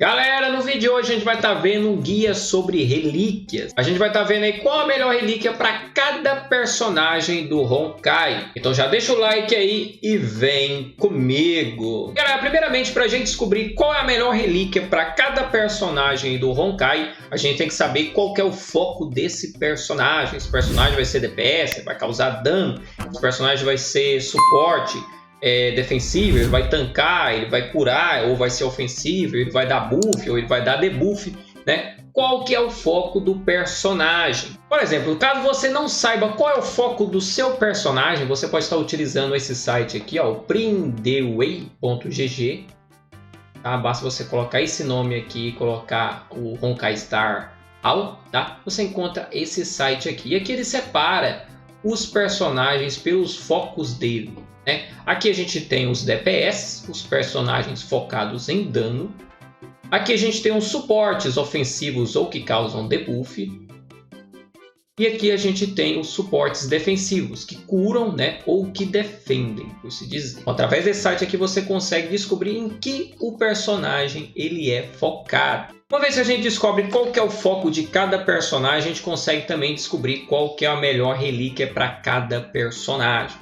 Galera, no vídeo de hoje a gente vai estar vendo um guia sobre relíquias. A gente vai estar vendo aí qual a melhor relíquia para cada personagem do Honkai. Então já deixa o like aí e vem comigo. Galera, primeiramente para a gente descobrir qual é a melhor relíquia para cada personagem do Honkai, a gente tem que saber qual que é o foco desse personagem. Esse personagem vai ser DPS, vai causar dano. Esse personagem vai ser suporte. Defensivo, ele vai tancar, ele vai curar, ou vai ser ofensivo, ele vai dar buff, ou ele vai dar debuff, né? Qual que é o foco do personagem? Por exemplo, caso você não saiba qual é o foco do seu personagem, você pode estar utilizando esse site aqui, ó, o prindeway.gg. Tá? Basta você colocar esse nome aqui e colocar o Honkai Star All, tá? Você encontra esse site aqui. E aqui ele separa os personagens pelos focos dele. Aqui a gente tem os DPS, os personagens focados em dano. Aqui a gente tem os suportes ofensivos ou que causam debuff. E aqui a gente tem os suportes defensivos, que curam, ou que defendem, por se dizer. Através desse site aqui você consegue descobrir em que o personagem ele é focado. Uma vez que a gente descobre qual que é o foco de cada personagem, a gente consegue também descobrir qual que é a melhor relíquia para cada personagem,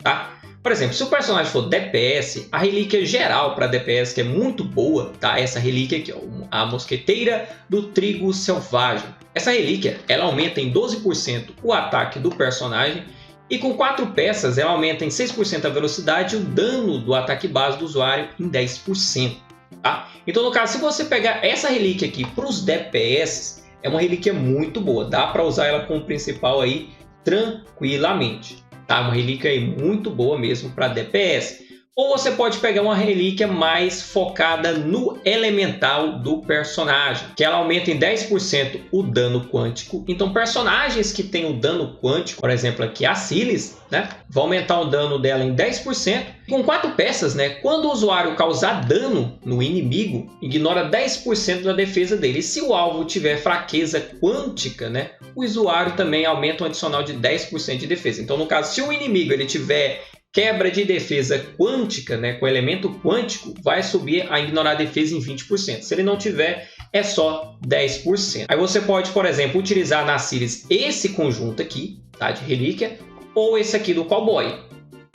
tá? Por exemplo, se o personagem for DPS, a relíquia geral para DPS, que é muito boa, tá? Essa relíquia aqui, ó, a Mosqueteira do Trigo Selvagem. Essa relíquia, ela aumenta em 12% o ataque do personagem e com 4 peças ela aumenta em 6% a velocidade e o dano do ataque base do usuário em 10%. Tá? Então, no caso, se você pegar essa relíquia aqui para os DPS, é uma relíquia muito boa. Dá para usar ela como principal aí tranquilamente. Tá? Uma relíquia aí muito boa mesmo para DPS. Ou você pode pegar uma relíquia mais focada no elemental do personagem, que ela aumenta em 10% o dano quântico. Então personagens que têm o dano quântico, por exemplo aqui a Silis, vai aumentar o dano dela em 10%. Com 4 peças, quando o usuário causar dano no inimigo, ignora 10% da defesa dele. E se o alvo tiver fraqueza quântica, o usuário também aumenta um adicional de 10% de defesa. Então no caso, se o inimigo ele tiver quebra de defesa quântica, com elemento quântico, vai subir a ignorar a defesa em 20%. Se ele não tiver, é só 10%. Aí você pode, por exemplo, utilizar na Siris esse conjunto aqui, tá, de relíquia, ou esse aqui do Cowboy.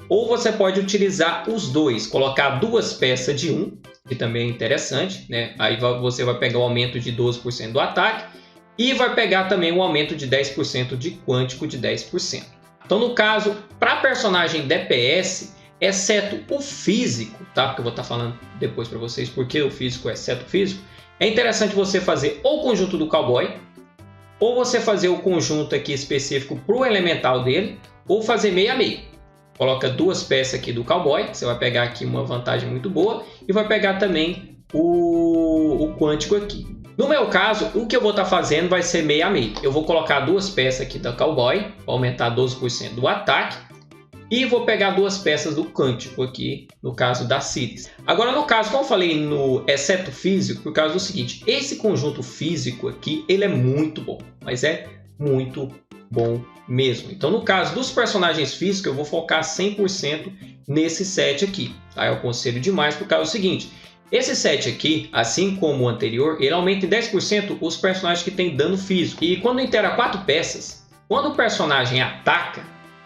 Ou você pode utilizar os dois, colocar 2 peças de um, que também é interessante, Aí você vai pegar o aumento de 12% do ataque e vai pegar também o aumento de 10% de quântico de 10%. Então, no caso, para personagem DPS, exceto o físico, tá? Porque eu vou estar falando depois para vocês porque o físico, exceto o físico, é interessante você fazer ou o conjunto do Cowboy, ou você fazer o conjunto aqui específico para o elemental dele, ou fazer meio a meio. Coloca 2 peças aqui do Cowboy, você vai pegar aqui uma vantagem muito boa, e vai pegar também o quântico aqui. No meu caso, o que eu vou estar fazendo vai ser meio a meio. Eu vou colocar 2 peças aqui da Cowboy, para aumentar 12% do ataque. E vou pegar 2 peças do quântico aqui, no caso da Siris. Agora, no caso, como eu falei no exceto físico, por causa do seguinte. Esse conjunto físico aqui, ele é muito bom. Mas é muito bom mesmo. Então, no caso dos personagens físicos, eu vou focar 100% nesse set aqui. Tá? Eu aconselho demais por causa do seguinte. Esse set aqui, assim como o anterior, ele aumenta em 10% os personagens que têm dano físico. E quando intera 4 peças, quando o personagem ataca,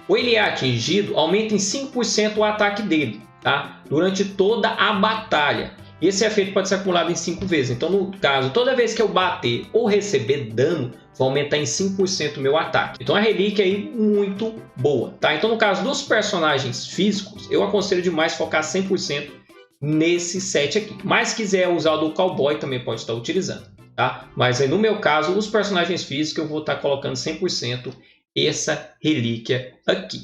ou ele é atingido, aumenta em 5% o ataque dele, tá? Durante toda a batalha. Esse efeito pode ser acumulado em 5 vezes. Então, no caso, toda vez que eu bater ou receber dano, vai aumentar em 5% o meu ataque. Então, a relíquia aí muito boa, tá? Então, no caso dos personagens físicos, eu aconselho demais focar 100% nesse set aqui. Mas se quiser usar o do Cowboy, também pode estar utilizando, tá? Mas aí, no meu caso, os personagens físicos, eu vou estar colocando 100% essa relíquia aqui,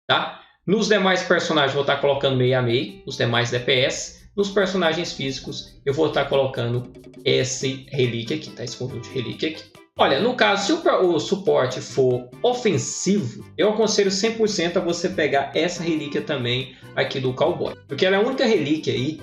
tá? Nos demais personagens, eu vou estar colocando meio a meio, os demais DPS. Nos personagens físicos, eu vou estar colocando esse relíquia aqui, tá? Esse conjunto de relíquia aqui. Olha, no caso, se o suporte for ofensivo, eu aconselho 100% a você pegar essa relíquia também aqui do Cowboy. Porque ela é a única relíquia aí,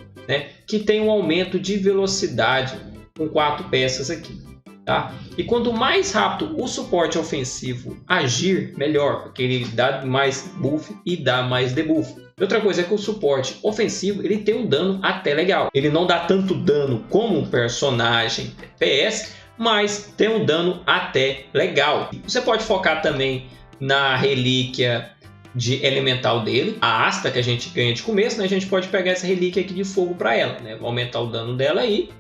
que tem um aumento de velocidade com 4 peças aqui, tá? E quanto mais rápido o suporte ofensivo agir, melhor, porque ele dá mais buff e dá mais debuff. Outra coisa é que o suporte ofensivo ele tem um dano até legal. Ele não dá tanto dano como um personagem DPS, mas tem um dano até legal. Você pode focar também na relíquia de elemental dele, a Asta que a gente ganha de começo, né? A gente pode pegar essa relíquia aqui de fogo para ela, né? Vai aumentar o dano dela aí,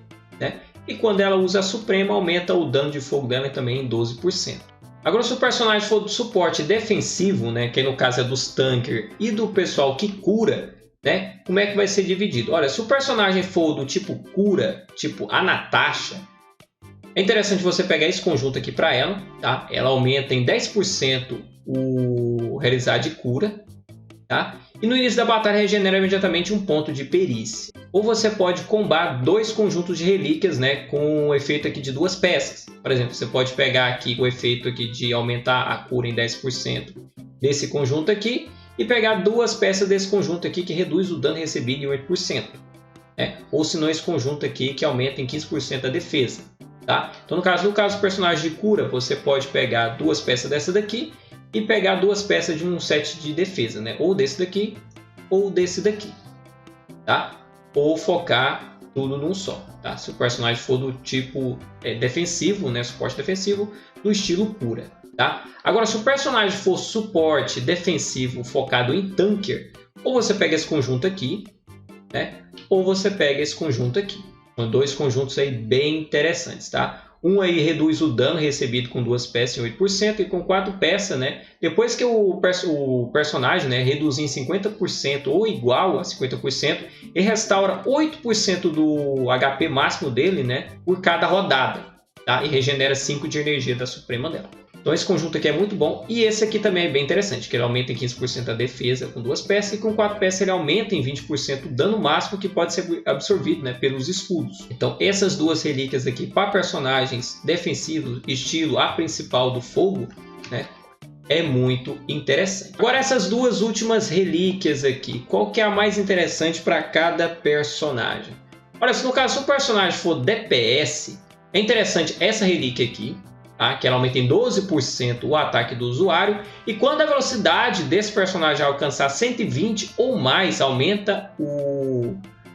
né? E quando ela usa a Suprema, aumenta o dano de fogo dela também em 12%. Agora, se o personagem for do suporte defensivo, né? Que no caso é dos tanker e do pessoal que cura, né? Como é que vai ser dividido? Olha, se o personagem for do tipo cura, tipo a Natasha, é interessante você pegar esse conjunto aqui para ela, tá? Ela aumenta em 10% o realizar de cura, tá? E no início da batalha regenera imediatamente um ponto de perícia. Ou você pode combar dois conjuntos de relíquias, né, com o efeito aqui de 2 peças. Por exemplo, você pode pegar aqui o efeito aqui de aumentar a cura em 10% desse conjunto aqui e pegar 2 peças desse conjunto aqui que reduz o dano recebido em 8%, né? Ou se não esse conjunto aqui que aumenta em 15% a defesa, tá? Então no caso do personagem de cura, você pode pegar 2 peças dessa daqui e pegar 2 peças de um set de defesa, né? Ou desse daqui ou desse daqui, tá? Ou focar tudo num só, tá? Se o personagem for do tipo defensivo, né? Suporte defensivo, do estilo cura, tá? Agora, se o personagem for suporte defensivo focado em tanker, ou você pega esse conjunto aqui, né? Ou você pega esse conjunto aqui. São 2 conjuntos aí bem interessantes, tá? Um aí reduz o dano recebido com 2 peças em 8% e com 4 peças, né? Depois que o personagem, né, reduzir em 50% ou igual a 50%, ele restaura 8% do HP máximo dele, né, por cada rodada, tá? E regenera 5 de energia da Suprema dela. Então esse conjunto aqui é muito bom e esse aqui também é bem interessante, que ele aumenta em 15% a defesa com 2 peças e com 4 peças ele aumenta em 20% o dano máximo que pode ser absorvido, né, pelos escudos. Então essas 2 relíquias aqui para personagens defensivos, estilo a principal do fogo, né, é muito interessante. Agora essas 2 últimas relíquias aqui, qual que é a mais interessante para cada personagem? Olha, se no caso o personagem for DPS, é interessante essa relíquia aqui, tá? Que ela aumenta em 12% o ataque do usuário. E quando a velocidade desse personagem alcançar 120 ou mais, aumenta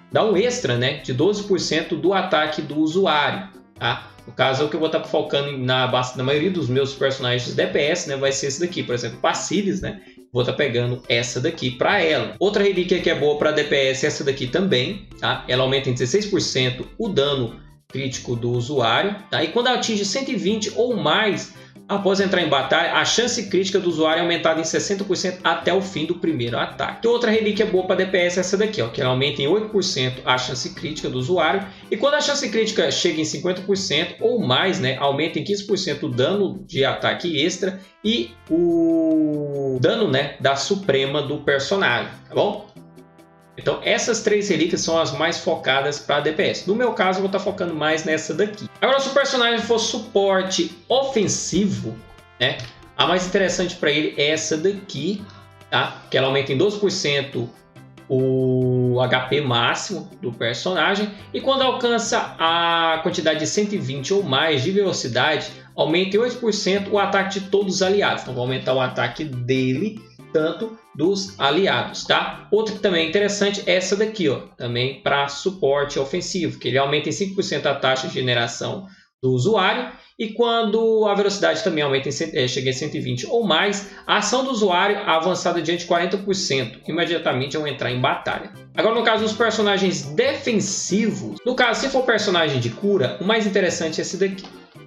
dá um extra, né, de 12% do ataque do usuário. Tá? No caso, é o que eu vou estar focando na maioria dos meus personagens DPS, né, vai ser esse daqui. Por exemplo, passivos, né? Vou estar pegando essa daqui para ela. Outra relíquia que é boa para DPS é essa daqui também. Tá? Ela aumenta em 16% o dano crítico do usuário, tá? E quando atinge 120 ou mais após entrar em batalha, a chance crítica do usuário é aumentada em 60% até o fim do primeiro ataque. Outra relíquia boa para DPS é essa daqui, ó, que ela aumenta em 8% a chance crítica do usuário, e quando a chance crítica chega em 50% ou mais, né, aumenta em 15% o dano de ataque extra e o dano, né, da Suprema do personagem, tá bom? Então essas 3 relíquias são as mais focadas para DPS. No meu caso, eu vou estar focando mais nessa daqui. Agora, se o personagem for suporte ofensivo, né, a mais interessante para ele é essa daqui, tá? Que ela aumenta em 12% o HP máximo do personagem. E quando alcança a quantidade de 120 ou mais de velocidade, aumenta em 8% o ataque de todos os aliados. Então vai aumentar o ataque dele, tanto dos aliados, tá? Outra que também é interessante é essa daqui, ó, também para suporte ofensivo, que ele aumenta em 5% a taxa de generação do usuário, e quando a velocidade também aumenta chega em 120 ou mais, a ação do usuário é avançada diante de 40% imediatamente ao entrar em batalha. Agora, no caso dos personagens defensivos, no caso, se for personagem de cura, o mais interessante é esse daqui,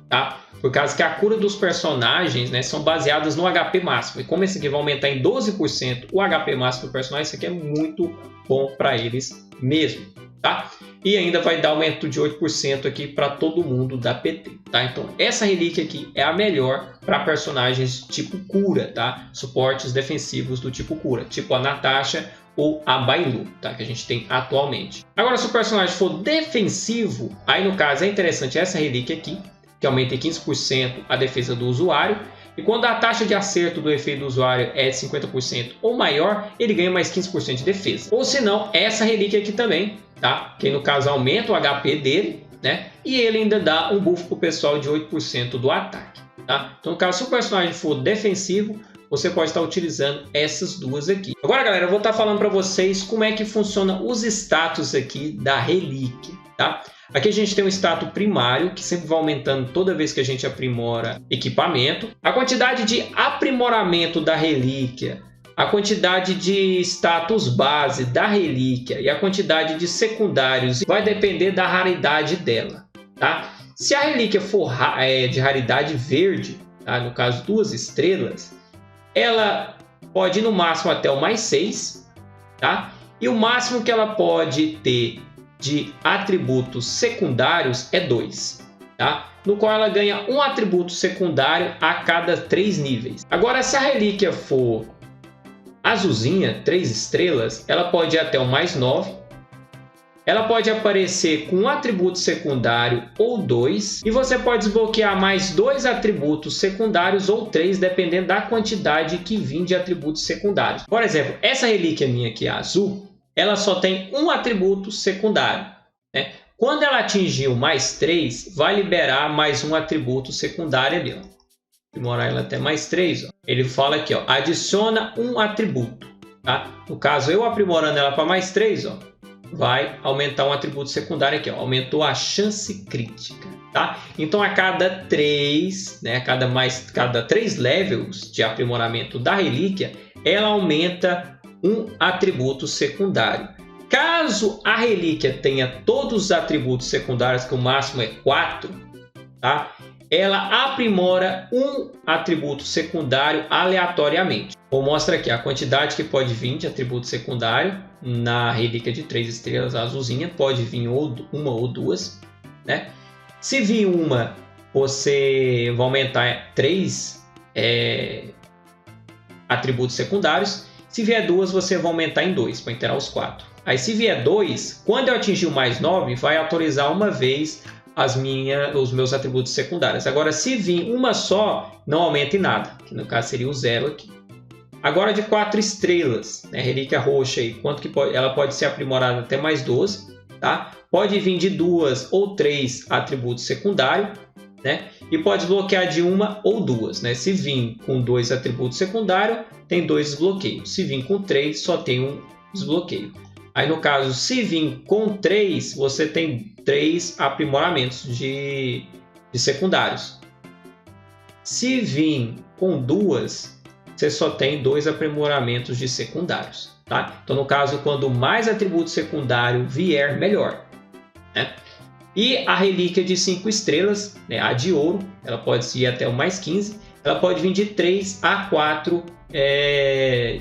tá? Por causa que a cura dos personagens, né, são baseadas no HP máximo. E como esse aqui vai aumentar em 12% o HP máximo do personagem, isso aqui é muito bom para eles mesmo, tá? E ainda vai dar aumento de 8% aqui para todo mundo da PT, tá? Então essa relíquia aqui é a melhor para personagens tipo cura, tá? Suportes defensivos do tipo cura, tipo a Natasha ou a Bailu, tá? Que a gente tem atualmente. Agora, se o personagem for defensivo, aí no caso é interessante essa relíquia aqui, que aumenta em 15% a defesa do usuário. E quando a taxa de acerto do efeito do usuário é de 50% ou maior, ele ganha mais 15% de defesa. Ou se não, essa relíquia aqui também, tá? Que no caso aumenta o HP dele, né? E ele ainda dá um buff para o pessoal de 8% do ataque, tá? Então, no caso, se o personagem for defensivo, você pode estar utilizando essas duas aqui. Agora, galera, eu vou estar falando para vocês como é que funciona os status aqui da relíquia, tá? Aqui a gente tem um status primário, que sempre vai aumentando toda vez que a gente aprimora equipamento. A quantidade de aprimoramento da relíquia, a quantidade de status base da relíquia e a quantidade de secundários vai depender da raridade dela, tá? Se a relíquia for de raridade verde, tá? No caso 2 estrelas, ela pode ir no máximo até o mais 6, tá? E o máximo que ela pode ter de atributos secundários é 2, tá? No qual ela ganha um atributo secundário a cada 3 níveis. Agora, se a relíquia for azulzinha, 3 estrelas, ela pode ir até o mais 9. Ela pode aparecer com um atributo secundário ou 2. E você pode desbloquear mais 2 atributos secundários ou 3, dependendo da quantidade que vir de atributos secundários. Por exemplo, essa relíquia minha aqui, a azul, ela só tem um atributo secundário, né? Quando ela atingir o mais 3, vai liberar mais um atributo secundário ali, ó. Aprimorar ela até mais 3, ó. Ele fala aqui, ó, adiciona um atributo, tá? No caso, eu aprimorando ela para mais 3, ó, vai aumentar um atributo secundário aqui, ó. Aumentou a chance crítica, tá? Então, a cada 3, né, cada 3 levels de aprimoramento da relíquia, ela aumenta um atributo secundário. Caso a relíquia tenha todos os atributos secundários, que o máximo é 4, tá? Ela aprimora um atributo secundário aleatoriamente. Vou mostrar aqui a quantidade que pode vir de atributo secundário na relíquia de 3 estrelas azulzinha. Pode vir uma ou duas, né? Se vir uma, você vai aumentar 3 atributos secundários. Se vier duas, você vai aumentar em 2, para inteirar os 4. Aí, se vier 2, quando eu atingir o mais 9, vai autorizar uma vez os meus atributos secundários. Agora, se vir uma só, não aumenta em nada, que no caso seria o 0 aqui. Agora, de 4 estrelas, né, relíquia roxa, aí, quanto que ela pode ser aprimorada até mais 12, tá? Pode vir de 2 ou 3 atributos secundários, né? E pode desbloquear de uma ou duas, né? Se vir com 2 atributos secundários, tem 2 desbloqueios. Se vir com 3, só tem um desbloqueio. Aí, no caso, se vir com 3, você tem 3 aprimoramentos de secundários. Se vir com 2, você só tem 2 aprimoramentos de secundários, tá? Então, no caso, quando mais atributo secundário vier, melhor, né? E a relíquia de 5 estrelas, né, a de ouro, ela pode ir até o mais 15. Ela pode vir de 3 a 4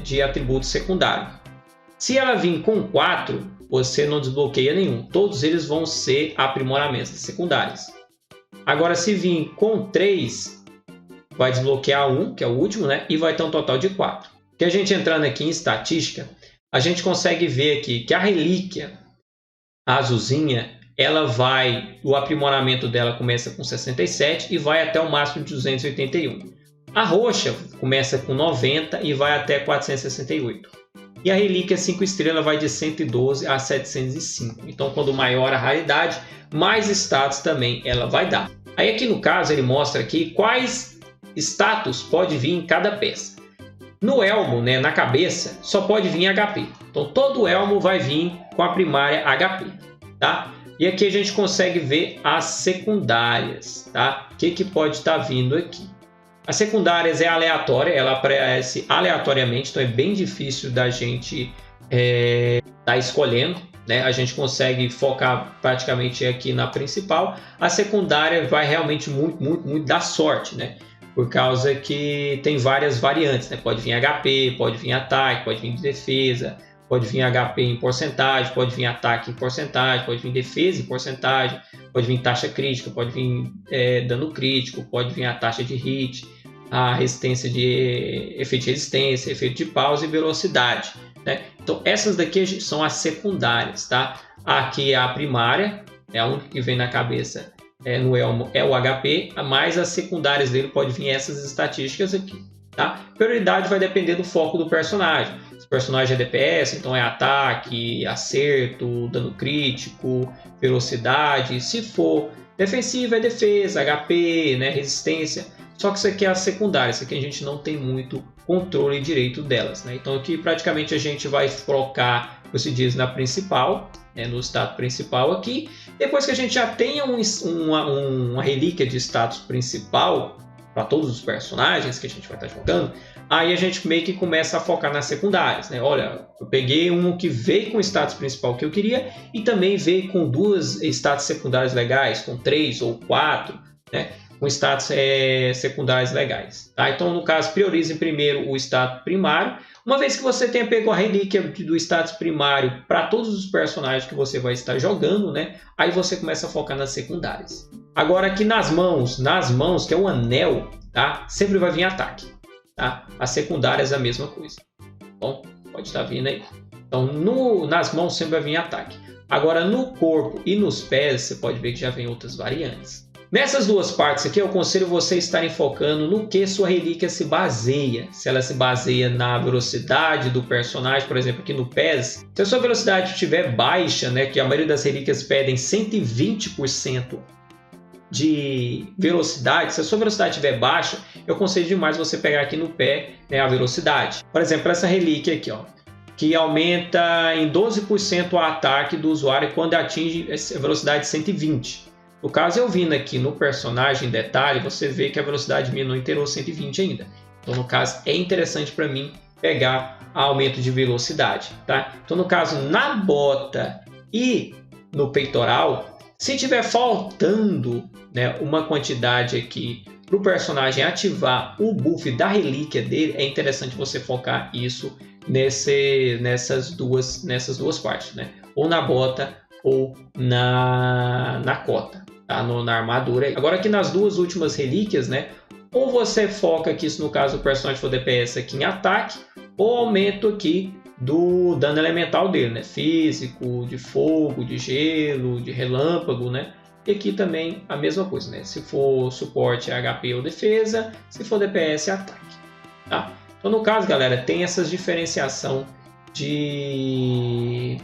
de atributo secundário. Se ela vir com 4, você não desbloqueia nenhum. Todos eles vão ser aprimoramentos secundários. Agora, se vir com 3, vai desbloquear um, que é o último, né? E vai ter um total de 4. Que a gente entrando aqui em estatística, a gente consegue ver aqui que a relíquia azulzinha, o aprimoramento dela começa com 67 e vai até o máximo de 281. A roxa começa com 90 e vai até 468. E a relíquia 5 estrelas vai de 112 a 705. Então, quando maior a raridade, mais status também ela vai dar. Aí aqui no caso ele mostra aqui quais status pode vir em cada peça. No elmo, né, na cabeça, só pode vir HP. Então, todo elmo vai vir com a primária HP, tá? E aqui a gente consegue ver as secundárias, tá? O que pode estar vindo aqui? As secundárias é aleatória, ela aparece aleatoriamente, então é bem difícil da gente tá escolhendo, né? A gente consegue focar praticamente aqui na principal. A secundária vai realmente muito dar sorte, né? Por causa que tem várias variantes, né? Pode vir HP, pode vir ataque, pode vir defesa, pode vir HP em porcentagem, pode vir ataque em porcentagem, pode vir defesa em porcentagem, pode vir taxa crítica, pode vir dano crítico, pode vir a taxa de hit, a resistência de efeito de resistência, efeito de pausa e velocidade, né? Então essas daqui são as secundárias, tá? Aqui é a primária, é a única que vem na cabeça no elmo, é o HP, mas as secundárias dele pode vir essas estatísticas aqui, tá? Prioridade vai depender do foco do personagem. Se o personagem é DPS, então é ataque, acerto, dano crítico, velocidade. Se for defensiva, é defesa, HP, né, resistência. Só que isso aqui é a secundária, isso aqui a gente não tem muito controle direito delas, né? Então aqui praticamente a gente vai colocar, como se diz, na principal, né, no status principal aqui. Depois que a gente já tenha uma relíquia de status principal para todos os personagens que a gente vai estar jogando, aí a gente meio que começa a focar nas secundárias, né? Olha, eu peguei um que veio com o status principal que eu queria e também veio com 2 status secundárias legais, com 3 ou 4, né? Com status secundários legais, tá? Então, no caso, priorize primeiro o status primário. Uma vez que você tenha pego a relíquia do status primário para todos os personagens que você vai estar jogando, né? Aí você começa a focar nas secundárias. Agora aqui nas mãos, que é o anel, tá? Sempre vai vir ataque, tá? As secundárias é a mesma coisa. Bom, pode estar vindo aí. Então, nas mãos sempre vai vir ataque. Agora, no corpo e nos pés, você pode ver que já vem outras variantes. Nessas duas partes aqui, eu aconselho você estarem focando no que sua relíquia se baseia. Se ela se baseia na velocidade do personagem, por exemplo, aqui no PES, se a sua velocidade estiver baixa, né, que a maioria das relíquias pedem 120% de velocidade, se a sua velocidade estiver baixa, eu aconselho demais você pegar aqui no pé, né, a velocidade. Por exemplo, essa relíquia aqui, ó, que aumenta em 12% o ataque do usuário quando atinge a velocidade de 120. No caso, eu vindo aqui no personagem em detalhe, você vê que a velocidade minha não inteirou 120 ainda. Então, no caso, é interessante para mim pegar aumento de velocidade, tá? Então, no caso, na bota e no peitoral, se tiver faltando, né, uma quantidade aqui para o personagem ativar o buff da relíquia dele, é interessante você focar isso nessas duas partes, né? Ou na bota ou na cota, tá? Na armadura. Agora aqui nas duas últimas relíquias, né? Ou você foca aqui, se no caso o personagem for DPS aqui em ataque, ou aumento aqui do dano elemental dele, né? Físico, de fogo, de gelo, de relâmpago, né? E aqui também a mesma coisa, né? Se for suporte é HP ou defesa, se for DPS é ataque, tá? Então no caso, galera, tem essas diferenciação de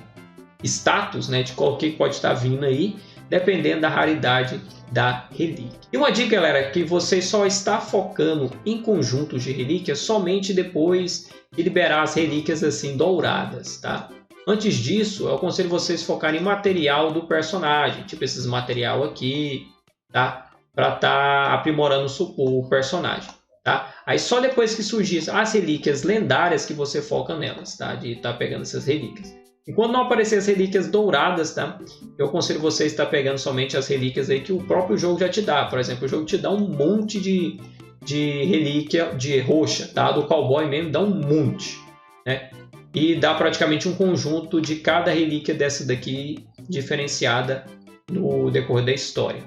status, né, de qual que pode estar vindo aí, dependendo da raridade da relíquia. E uma dica, galera, que você só está focando em conjuntos de relíquias somente depois de liberar as relíquias assim douradas, tá? Antes disso, eu aconselho vocês focarem em material do personagem, tipo esses material aqui, tá? Para estar aprimorando o personagem, tá? Aí só depois que surgir as relíquias lendárias que você foca nelas, tá? De estar pegando essas relíquias. E quando não aparecer as relíquias douradas, tá? Eu aconselho você a estar pegando somente as relíquias aí que o próprio jogo já te dá. Por exemplo, o jogo te dá um monte de relíquia de roxa, tá? Do cowboy mesmo dá um monte, né? E dá praticamente um conjunto de cada relíquia dessa daqui diferenciada no decorrer da história,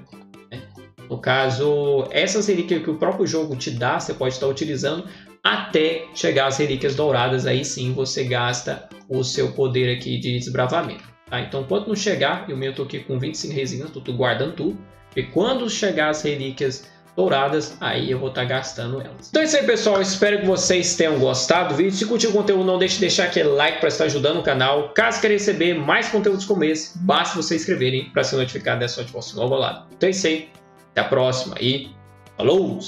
né? No caso, essas relíquias que o próprio jogo te dá, você pode estar utilizando até chegar às relíquias douradas, aí sim você gasta o seu poder aqui de desbravamento, tá? Então, enquanto não chegar, eu estou aqui com 25 resinas, estou guardando tudo, e quando chegar as relíquias douradas, aí eu vou estar gastando elas. Então é isso aí, pessoal, espero que vocês tenham gostado do vídeo. Se curtiu o conteúdo, não deixe de deixar aquele like para estar ajudando o canal. Caso queira receber mais conteúdos como esse, basta vocês inscreverem para ser notificado dessa notificação logo ao lado. Então é isso aí, até a próxima e falou!